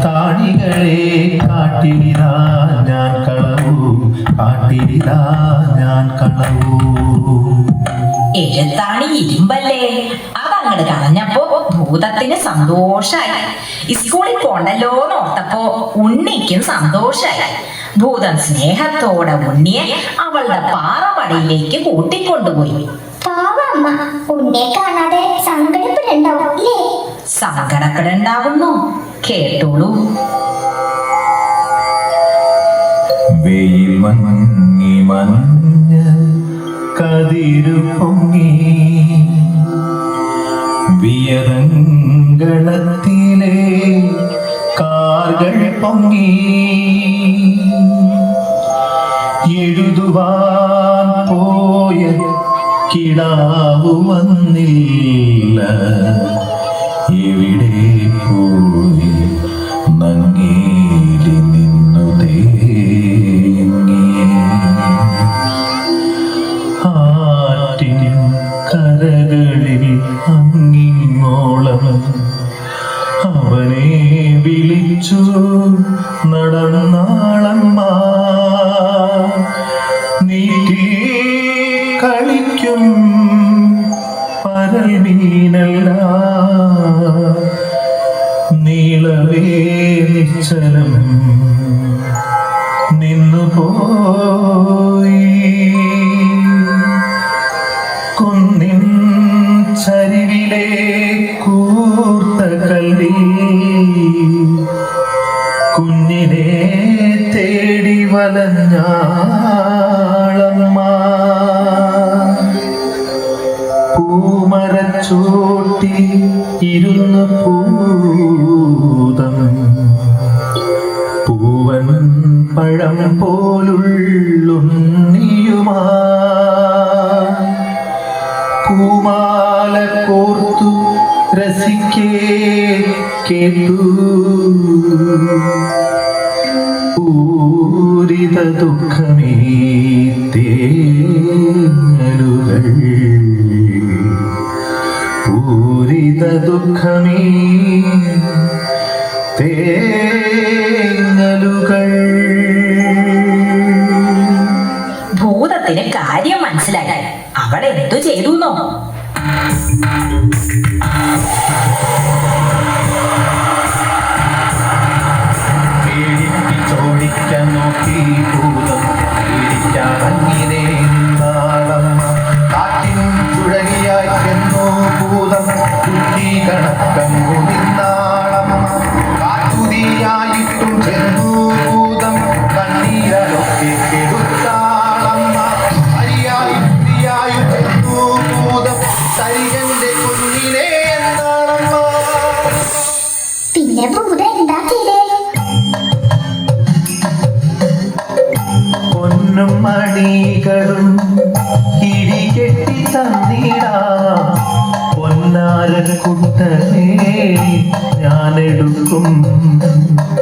താണികളെ കാട്ടിലിതാ ഞാൻ കളവു, കാട്ടിലിതാ ഞാൻ കളവു. എഴുത്താണി ഇരുമ്പല്ലേ, അതങ്ങട് കളഞ്ഞപ്പോ ഭൂതത്തിന് സന്തോഷായി. സ്കൂളിൽ പോണ്ടല്ലോ ഓർത്തപ്പോ ഉണ്ണിക്കും സന്തോഷായി. ഭൂതം സ്നേഹത്തോടെ ഉണ്ണിയെ അവളുടെ പാറപടിയിലേക്ക് കൂട്ടിക്കൊണ്ടുപോയി. പാവമ്മ ഉണ്ണിയെ കാണാതെ സങ്കടപ്പെടണ്ടാവും അല്ലേ? സങ്കടപ്പെടണ്ടാവുന്നു, കേട്ടോളൂ. വെയിൽ മങ്ങി മഞ്ഞ കതിരു പൊങ്ങി, വിയറങ്കളത്തിലെ കാർകൾ പൊങ്ങി, എഴുതുവാൻ പോയ കിടാവു വന്നില്ല, എവിടെ പോയി നങ്ങേലി നിന്നു തേങ്ങി. ആറ്റിൻ കരകളിൽ അങ്ങിങ്ങോളം അവനെ വിളിച്ചു നടന്നാളമ്മ. നീട്ടി കളിക്കും പരൽ മീനല്ല, നീളവേ നിശ്ചലം നിന്നുപോയി. കുന്നിൻ ചരിവിലെ കൂർത്ത കല്ലിൽ കുഞ്ഞിനെ തേടി വലഞ്ഞാളമ്മ. പൂമരച്ചോട്ടി ഇരുന്ന് പൂതം പൂവൻ പഴം പോലുള്ളുണ്ണിയുമാ, പൂമാല കോർത്തു രസിക്കേ കേട്ടു പൂരിത ദുഃഖമേ തേങ്ങലുകൾ, പൂരിത ദുഃഖമേ തേങ്ങലുകൾ. ഭൂതത്തിന് കാര്യം മനസ്സിലായി. അവൾ എന്തു ചെയ്തുന്നോ? ചോദിക്കാൻ നോക്കി ഭൂതം, പേടിക്കാറങ്ങിനെ നിന്നാളമ്മ. കാറ്റിൻ ചുഴലിയായി ചെന്നു ഭൂതം, കുട്ടി കണക്കങ്ങു നിന്നാളമ്മ. കാറ്റുതിയായിട്ടും ചെന്നു ഭൂതം, കണ്ണീരൊക്കെ കെടുത്താളമ്മ. അരിയായും തിരിയായും ചെന്നു ഭൂതം, സരികന്റെ കുഞ്ഞിനെ എന്നാളമ്മ. പിന്നെ ഭൂതം എന്താ ചെയ്തേ? പൊന്നും മണികളും കിഴികെട്ടി തന്നിടാം, പൊന്നാരക്കുട്ടനെ ഞാനെടുക്കും.